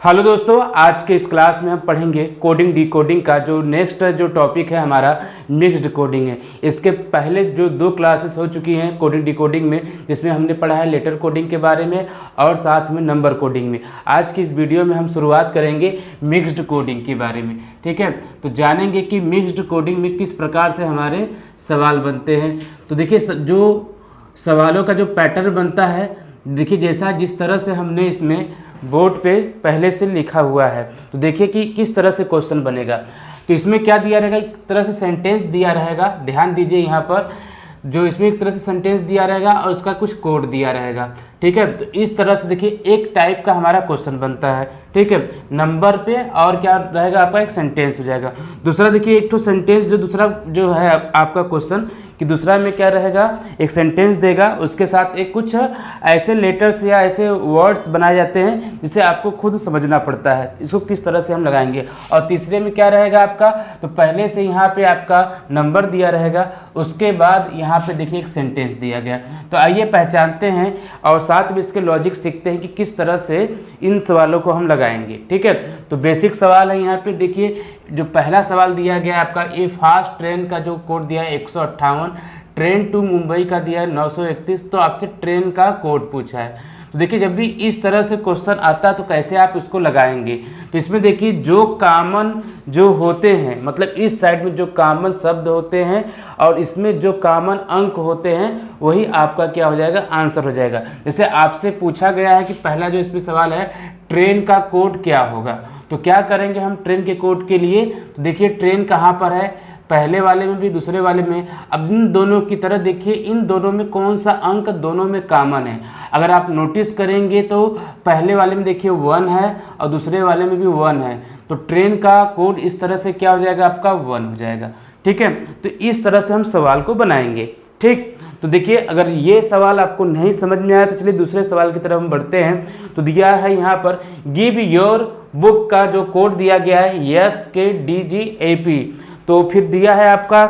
Hello दोस्तों, आज के इस क्लास में हम पढ़ेंगे कोडिंग डिकोडिंग का जो नेक्स्ट जो टॉपिक है हमारा मिक्स्ड कोडिंग है। इसके पहले जो दो क्लासेस हो चुकी हैं कोडिंग डिकोडिंग में, जिसमें हमने पढ़ा है लेटर कोडिंग के बारे में और साथ में नंबर कोडिंग में। आज की इस वीडियो में हम शुरुआत करेंगे मिक्स्ड कोडिंग के बारे में। ठीक है, तो जानेंगे कि मिक्स्ड कोडिंग में किस प्रकार से हमारे सवाल बनते हैं। तो देखिए, जो सवालों का जो पैटर्न बनता है, देखिए जैसा जिस तरह से हमने इसमें बोर्ड पे पहले से लिखा हुआ है, तो देखिए कि किस तरह से क्वेश्चन बनेगा। तो इसमें क्या दिया रहेगा, एक तरह से सेंटेंस दिया रहेगा। ध्यान दीजिए, यहाँ पर जो इसमें एक तरह से सेंटेंस दिया रहेगा और उसका कुछ कोड दिया रहेगा। ठीक है, तो इस तरह से देखिए एक टाइप का हमारा क्वेश्चन बनता है। ठीक है, नंबर पे और क्या रहेगा आपका, एक सेंटेंस हो जाएगा। दूसरा देखिए, एक तो सेंटेंस जो दूसरा जो है आपका क्वेश्चन कि दूसरा में क्या रहेगा, एक सेंटेंस देगा, उसके साथ एक कुछ ऐसे लेटर्स या ऐसे वर्ड्स बनाए जाते हैं जिसे आपको खुद समझना पड़ता है, इसको किस तरह से हम लगाएंगे। और तीसरे में क्या रहेगा आपका, तो पहले से यहाँ पे आपका नंबर दिया रहेगा, उसके बाद यहाँ पे देखिए एक सेंटेंस दिया गया। तो आइए पहचानते हैं और साथ में इसके लॉजिक सीखते हैं कि किस तरह से इन सवालों को हम लगाएंगे। ठीक है, तो बेसिक सवाल है। यहाँ पे देखिए जो पहला सवाल दिया गया है आपका, ये फास्ट ट्रेन का जो कोड दिया है 158, ट्रेन टू मुंबई का दिया है 931, तो आपसे ट्रेन का कोड पूछा है। तो देखिए जब भी इस तरह से क्वेश्चन आता है तो कैसे आप उसको लगाएंगे। तो इसमें देखिए जो कॉमन जो होते हैं, मतलब इस साइड में जो कॉमन शब्द होते हैं और इसमें जो कॉमन अंक होते हैं, वही आपका क्या हो जाएगा, आंसर हो जाएगा। जैसे आपसे पूछा गया है कि पहला जो इसमें सवाल है, ट्रेन का कोड क्या होगा, तो क्या करेंगे हम ट्रेन के कोड के लिए। तो देखिए ट्रेन कहाँ पर है, पहले वाले में भी दूसरे वाले में। अब इन दोनों की तरह देखिए, इन दोनों में कौन सा अंक दोनों में कॉमन है। अगर आप नोटिस करेंगे तो पहले वाले में देखिए 1 है और दूसरे वाले में भी 1 है, तो ट्रेन का कोड इस तरह से क्या हो जाएगा, आपका 1 हो जाएगा। ठीक है, तो इस तरह से हम सवाल को बनाएंगे। ठीक, तो देखिए अगर ये सवाल आपको नहीं समझ में आया तो चलिए दूसरे सवाल की तरफ हम बढ़ते हैं। तो दिया है यहाँ पर गिव योर बुक का जो कोड दिया गया है SKDGAP, तो फिर दिया है आपका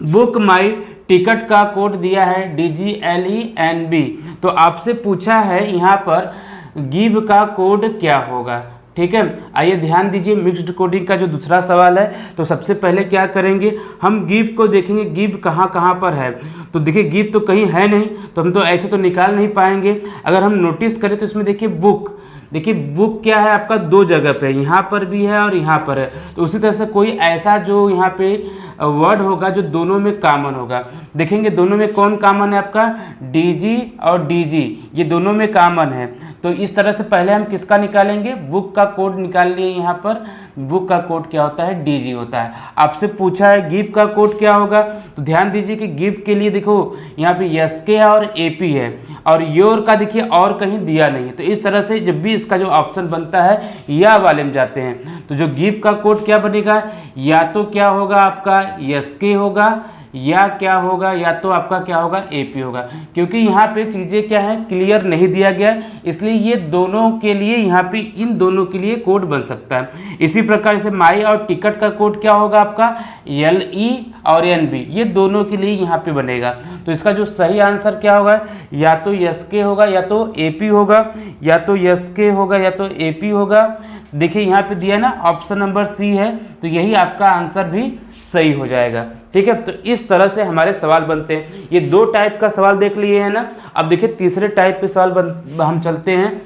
बुक माई टिकट का कोड दिया है DGLENB। तो आपसे पूछा है यहाँ पर गिव का कोड क्या होगा। ठीक है, आइए ध्यान दीजिए, मिक्स्ड कोडिंग का जो दूसरा सवाल है, तो सबसे पहले क्या करेंगे, हम गिव को देखेंगे, गिव कहाँ कहाँ पर है। तो देखिए गिव तो कहीं है नहीं, तो हम तो ऐसे तो निकाल नहीं पाएंगे। अगर हम नोटिस करें तो इसमें देखिए बुक, देखिए बुक क्या है आपका, दो जगह पे, यहाँ पर भी है और यहाँ पर है। तो उसी तरह से कोई ऐसा जो यहाँ पे वर्ड होगा जो दोनों में कॉमन होगा। देखेंगे दोनों में कौन कॉमन है आपका, DG और DG, ये दोनों में कॉमन है। तो इस तरह से पहले हम किसका निकालेंगे, बुक का कोड निकाल लिए। यहाँ पर बुक का कोड क्या होता है, DG होता है। आपसे पूछा है गिव का कोड क्या होगा, तो ध्यान दीजिए कि गिव के लिए देखो यहाँ पे SK और AP है और योर का देखिए और कहीं दिया नहीं है। तो इस तरह से जब भी इसका जो ऑप्शन बनता है या वाले में जाते हैं, तो जो गिव का कोड क्या बनेगा, या तो क्या होगा आपका SK होगा, या क्या होगा, या तो आपका क्या होगा, AP होगा। क्योंकि यहाँ पे चीज़ें क्या है, क्लियर नहीं दिया गया है, इसलिए ये दोनों के लिए यहाँ पे इन दोनों के लिए कोड बन सकता है। इसी प्रकार से माई और टिकट का कोड क्या होगा आपका, LE और NB, ये दोनों के लिए यहाँ पे बनेगा। तो इसका जो सही आंसर क्या होगा, या तो SK होगा या तो AP होगा, या तो SK होगा या तो AP होगा। देखिए यहाँ पे दिया ना ऑप्शन नंबर C है, तो यही आपका आंसर भी सही हो जाएगा। ठीक है, तो इस तरह से हमारे सवाल बनते हैं। ये दो टाइप का सवाल देख लिए हैं ना। अब देखिए तीसरे टाइप पे सवाल हम चलते हैं।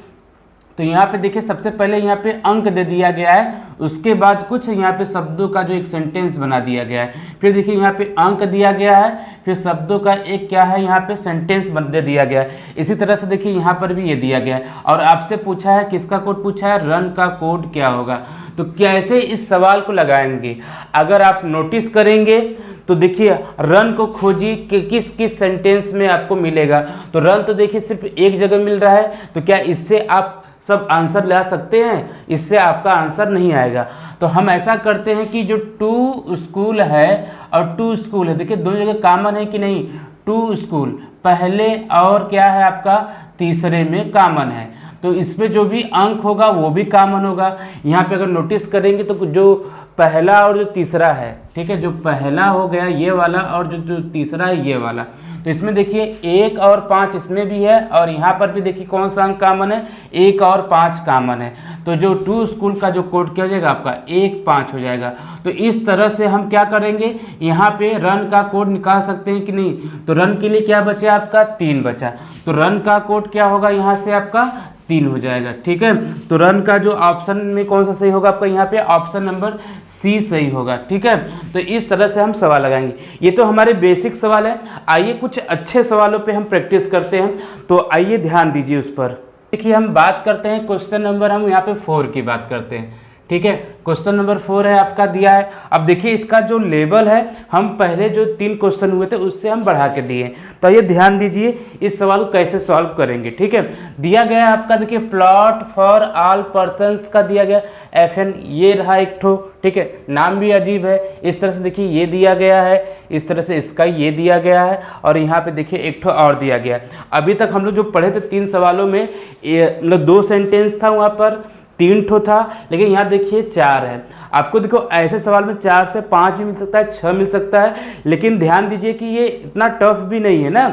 तो यहाँ पे देखिए सबसे पहले यहाँ पे अंक दे दिया गया है, उसके बाद कुछ यहाँ पे शब्दों का जो एक सेंटेंस बना दिया गया है। फिर देखिए यहाँ पे अंक दिया गया है, फिर शब्दों का एक क्या है, यहाँ पे सेंटेंस बन दे दिया गया है। इसी तरह से देखिए यहाँ पर भी ये दिया गया है और आपसे पूछा है किसका कोड पूछा है, रन का कोड क्या होगा। तो कैसे इस सवाल को लगाएंगे, अगर आप नोटिस करेंगे तो देखिए रन को खोजिए कि किस किस सेंटेंस में आपको मिलेगा। तो रन तो देखिए सिर्फ एक जगह मिल रहा है, तो क्या इससे आप सब आंसर ला सकते हैं, इससे आपका आंसर नहीं आएगा। तो हम ऐसा करते हैं कि जो टू स्कूल है और टू स्कूल है, देखिए दो जगह कॉमन है कि नहीं, टू स्कूल पहले और क्या है आपका तीसरे में कॉमन है, तो इसमें जो भी अंक होगा वो भी कॉमन होगा। यहाँ पे अगर नोटिस करेंगे तो जो पहला और जो तीसरा है, ठीक है, जो पहला हो गया ये वाला और जो तीसरा है ये वाला, तो इसमें देखिए 1 और 5 इसमें भी है, और यहाँ पर भी देखिए कौन सा अंक कॉमन है, 1 और 5 कॉमन है। तो जो टू स्कूल का जो कोड क्या हो जाएगा आपका 1 5 हो जाएगा। तो इस तरह से हम क्या करेंगे, यहाँ पे रन का कोड निकाल सकते हैं कि नहीं। तो रन के लिए क्या बचा आपका 3 बचा, तो रन का कोड क्या होगा यहाँ से आपका 3 हो जाएगा। ठीक है, तो रन का जो ऑप्शन में कौन सा सही होगा आपका, यहाँ पे ऑप्शन नंबर सी सही होगा। ठीक है, तो इस तरह से हम सवाल लगाएंगे। ये तो हमारे बेसिक सवाल है। आइए कुछ अच्छे सवालों पे हम प्रैक्टिस करते हैं, तो आइए ध्यान दीजिए उस पर। देखिए हम बात करते हैं क्वेश्चन नंबर, हम यहाँ पे 4 की बात करते हैं। ठीक है, क्वेश्चन नंबर 4 है आपका दिया है। अब देखिए इसका जो लेवल है, हम पहले जो 3 क्वेश्चन हुए थे उससे हम बढ़ा के दिए। तो ये ध्यान दीजिए इस सवाल को कैसे सॉल्व करेंगे। ठीक है, दिया गया है आपका, देखिए प्लॉट फॉर ऑल पर्सन्स का दिया गया FN, ये रहा एक ठो। ठीक है, नाम भी अजीब है। इस तरह से देखिए ये दिया गया है, इस तरह से इसका ये दिया गया है, और यहाँ पे देखिए एक ठो और दिया गया है। अभी तक हम लोग जो पढ़े थे 3 सवालों में मतलब 2 सेंटेंस था, वहाँ पर 3 ठो था, लेकिन यहाँ देखिए 4 है। आपको देखो ऐसे सवाल में 4 से 5 भी मिल सकता है, 6 मिल सकता है, लेकिन ध्यान दीजिए कि ये इतना टफ भी नहीं है ना।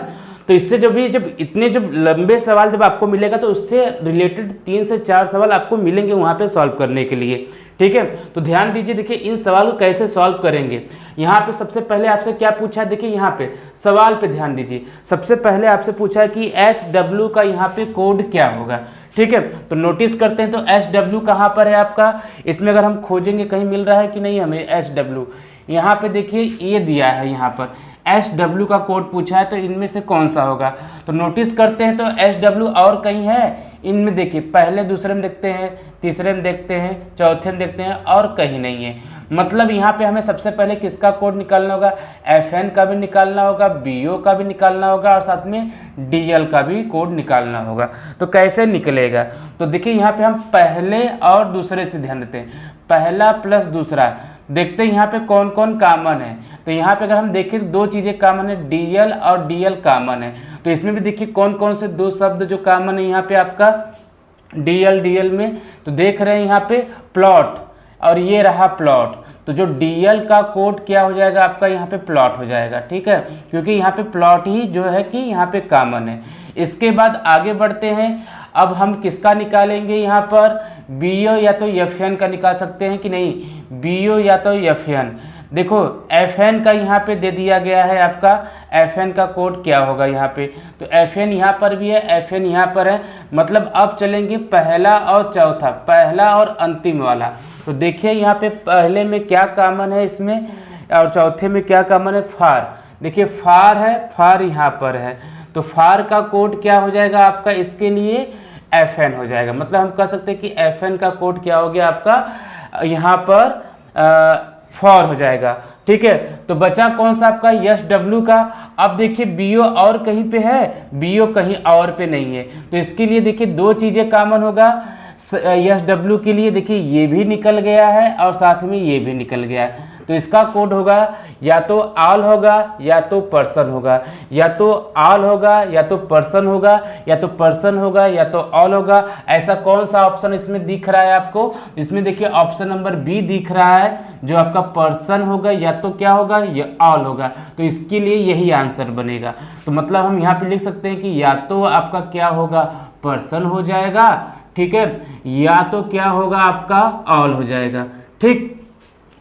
तो इससे जब इतने जब लंबे सवाल जब आपको मिलेगा, तो उससे रिलेटेड 3 से 4 सवाल आपको मिलेंगे वहाँ पे सॉल्व करने के लिए। ठीक है, तो ध्यान दीजिए, देखिए इन सवाल को कैसे सॉल्व करेंगे। यहाँ पे सबसे पहले आपसे क्या पूछा है, देखिए यहाँ पे सवाल पे ध्यान दीजिए। सबसे पहले आपसे पूछा है कि SW का यहाँ पे कोड क्या होगा। ठीक है, तो नोटिस करते हैं, तो SW कहाँ पर है आपका, इसमें अगर हम खोजेंगे कहीं मिल रहा है कि नहीं हमें SW। यहाँ पे देखिए ये दिया है, यहाँ पर SW का कोड पूछा है, तो इनमें से कौन सा होगा। तो नोटिस करते हैं, तो SW और कहीं है, इनमें देखिए पहले दूसरे में देखते हैं, तीसरे में देखते हैं, चौथे में देखते हैं, और कहीं नहीं है। मतलब यहाँ पे हमें सबसे पहले किसका कोड निकालना होगा, FN का भी निकालना होगा, BO का भी निकालना होगा, और साथ में DL का भी कोड निकालना होगा। तो कैसे निकलेगा, तो देखिए यहाँ पे हम पहले और दूसरे से ध्यान देते हैं, पहला प्लस दूसरा, देखते हैं यहाँ पे कौन कौन कॉमन है। तो यहाँ पे अगर हम देखें तो 2 चीज़ें कॉमन है, DL और DL कॉमन है। तो इसमें भी देखिए कौन कौन से 2 शब्द जो कॉमन है यहाँ पे आपका DL में। तो देख रहे हैं यहाँ पे प्लॉट, और ये रहा प्लॉट। तो जो DL का कोड क्या हो जाएगा आपका, यहाँ पे प्लॉट हो जाएगा। ठीक है, क्योंकि यहाँ पे प्लॉट ही जो है कि यहाँ पे कॉमन है। इसके बाद आगे बढ़ते हैं, अब हम किसका निकालेंगे, यहाँ पर BO या तो FN का निकाल सकते हैं कि नहीं, BO या तो FN। देखो FN का यहाँ पे दे दिया गया है आपका, FN का कोड क्या होगा यहाँ पे, तो FN यहाँ पर भी है, FN यहाँ पर है। मतलब अब चलेंगे पहला और चौथा, पहला और अंतिम वाला। तो देखिए यहाँ पे पहले में क्या कॉमन है इसमें, और चौथे में क्या कॉमन है, फार। देखिए फार है, फार यहाँ पर है, तो फार का कोड क्या हो जाएगा आपका, इसके लिए FN हो जाएगा। मतलब हम कह सकते हैं कि FN का कोड क्या हो गया आपका, यहाँ पर फॉर हो जाएगा। ठीक है, तो बचा कौन सा आपका SW का। अब देखिए BO और कहीं पे है, BO कहीं और पे नहीं है। तो इसके लिए देखिए 2 चीज़ें कॉमन होगा, SW के लिए देखिए ये भी निकल गया है, और साथ में ये भी निकल गया है। तो इसका कोड होगा या तो ऑल होगा या तो पर्सन होगा, या तो ऑल होगा या तो पर्सन होगा, या तो पर्सन होगा या तो ऑल होगा। ऐसा कौन सा ऑप्शन इसमें दिख रहा है आपको, इसमें देखिए ऑप्शन नंबर B दिख रहा है, जो आपका पर्सन होगा या तो क्या होगा, या ऑल होगा। तो इसके लिए यही आंसर बनेगा। तो मतलब हम यहाँ पे लिख सकते हैं कि या तो आपका क्या होगा, पर्सन हो जाएगा, ठीक है, या तो क्या होगा आपका ऑल हो जाएगा। ठीक,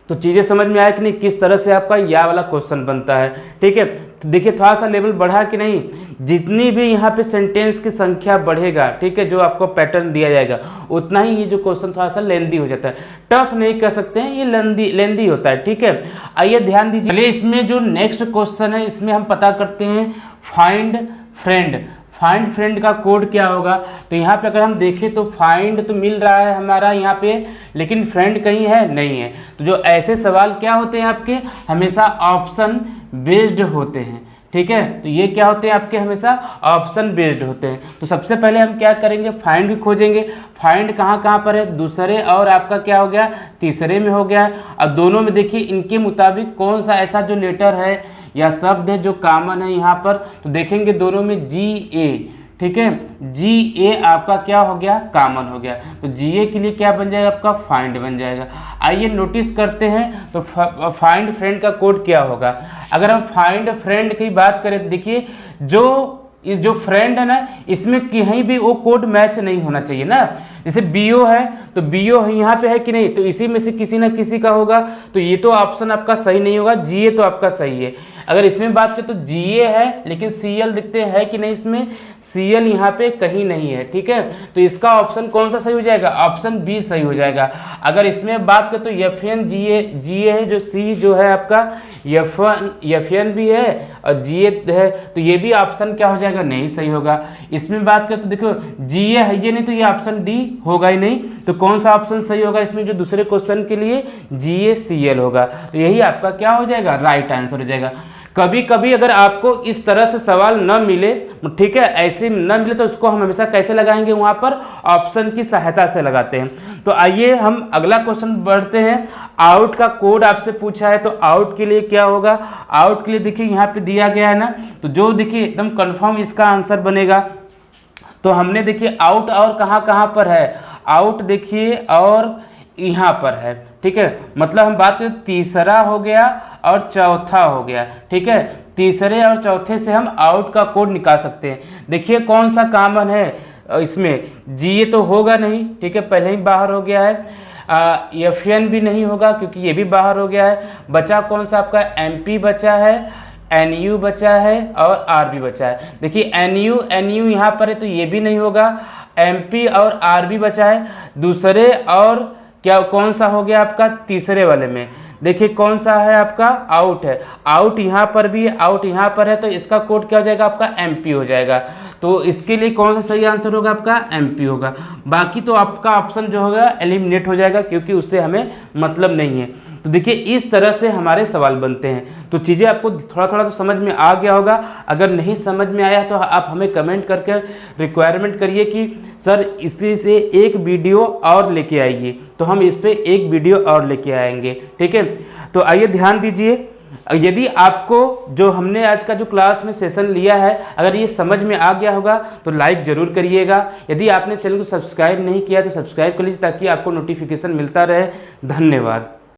तो चीज़ें समझ में आया कि नहीं, किस तरह से आपका या वाला क्वेश्चन बनता है। ठीक है, तो देखिए थोड़ा सा लेवल बढ़ा कि नहीं, जितनी भी यहाँ पे सेंटेंस की संख्या बढ़ेगा, ठीक है, जो आपको पैटर्न दिया जाएगा, उतना ही ये जो क्वेश्चन थोड़ा सा लेंदी हो जाता है। टफ नहीं कह सकते हैं, ये लेंदी होता है। ठीक है, आइए ध्यान दीजिए। चलिए इसमें जो नेक्स्ट क्वेश्चन है, इसमें हम पता करते हैं फाइंड फ्रेंड। फाइंड फ्रेंड का कोड क्या होगा। तो यहाँ पे अगर हम देखें तो फाइंड तो मिल रहा है हमारा यहाँ पे, लेकिन फ्रेंड कहीं है नहीं है। तो जो ऐसे सवाल क्या होते हैं आपके, हमेशा ऑप्शन बेस्ड होते हैं। ठीक है, तो ये क्या होते हैं आपके, हमेशा ऑप्शन बेस्ड होते हैं। तो सबसे पहले हम क्या करेंगे, फाइंड भी खोजेंगे। फाइंड कहाँ पर है, दूसरे और आपका क्या हो गया, तीसरे में हो गया। और दोनों में देखिए इनके मुताबिक कौन सा ऐसा जो लेटर है या शब्द है जो कॉमन है यहाँ पर। तो देखेंगे दोनों में GA, ठीक है, जी ए आपका क्या हो गया, कॉमन हो गया, तो जी ए के लिए क्या बन जाएगा आपका, फाइंड बन जाएगा। आइए नोटिस करते हैं तो फाइंड फ्रेंड का कोड क्या होगा। अगर हम फाइंड फ्रेंड की बात करें, देखिए जो फ्रेंड है ना, इसमें कहीं भी वो कोड मैच नहीं होना चाहिए ना। जैसे बीओ है तो बीओ यहाँ पे है कि नहीं, तो इसी में से किसी ना किसी का होगा, तो ये तो ऑप्शन आपका सही नहीं होगा, जीए तो आपका सही है। अगर इसमें बात करें तो जीए है लेकिन सीएल दिखते हैं कि नहीं, इसमें सीएल यहाँ पे कहीं नहीं है, ठीक है, तो इसका ऑप्शन कौन सा सही हो जाएगा, ऑप्शन बी सही हो जाएगा। अगर इसमें बात करें तो एफएन जीए है, जो सी जो है आपका एफएन भी है और जीए है, तो ये भी ऑप्शन क्या हो जाएगा, नहीं सही होगा। इसमें बात करें तो देखो जीए है ये नहीं, तो ये ऑप्शन डी होगा ही नहीं, तो कौन सा ऑप्शन सही होगा इसमें, जो दूसरे क्वेश्चन के लिए जीए सीएल होगा, तो यही आपका क्या हो जाएगा, राइट आंसर हो जाएगा। कभी कभी अगर आपको इस तरह से सवाल न मिले, ठीक है, ऐसे न मिले, तो उसको हम हमेशा कैसे लगाएंगे, वहां पर ऑप्शन की सहायता से लगाते हैं। तो आइए हम अगला क्वेश्चन बढ़ते हैं। आउट का कोड आपसे पूछा है, तो आउट के लिए क्या होगा, आउट के लिए देखिए यहाँ पे दिया गया है ना, तो जो देखिए एकदम कंफर्म इसका आंसर बनेगा। तो हमने देखिए आउट और कहाँ पर है, आउट देखिए और यहाँ पर है, ठीक है, मतलब हम बात करें तीसरा हो गया और चौथा हो गया, ठीक है, तीसरे और चौथे से हम आउट का कोड निकाल सकते हैं। देखिए कौन सा कॉमन है इसमें, जीए तो होगा नहीं, ठीक है, पहले ही बाहर हो गया है, एफएन भी नहीं होगा क्योंकि ये भी बाहर हो गया है, बचा कौन सा आपका एमपी बचा है, एनयू बचा है और आरबी बचा है। देखिए एनयू यहाँ पर है तो ये भी नहीं होगा, एमपी और आरबी बचा है, दूसरे और क्या कौन सा हो गया आपका, तीसरे वाले में देखिए कौन सा है आपका, आउट है, आउट यहाँ पर भी है, आउट यहाँ पर है, तो इसका कोड क्या हो जाएगा आपका, एमपी हो जाएगा। तो इसके लिए कौन सा सही आंसर होगा आपका, एमपी होगा। बाकी तो आपका ऑप्शन जो होगा एलिमिनेट हो जाएगा क्योंकि उससे हमें मतलब नहीं है। तो देखिए इस तरह से हमारे सवाल बनते हैं। तो चीज़ें आपको थोड़ा थोड़ा तो समझ में आ गया होगा। अगर नहीं समझ में आया तो आप हमें कमेंट करके रिक्वायरमेंट करिए कि सर इसी से एक वीडियो और लेके आइए, तो हम इस पर एक वीडियो और लेके आएंगे, ठीक है। तो आइए ध्यान दीजिए, यदि आपको जो हमने आज का जो क्लास में सेशन लिया है अगर ये समझ में आ गया होगा तो लाइक ज़रूर करिएगा। यदि आपने चैनल को सब्सक्राइब नहीं किया तो सब्सक्राइब कर लीजिए ताकि आपको नोटिफिकेशन मिलता रहे। धन्यवाद।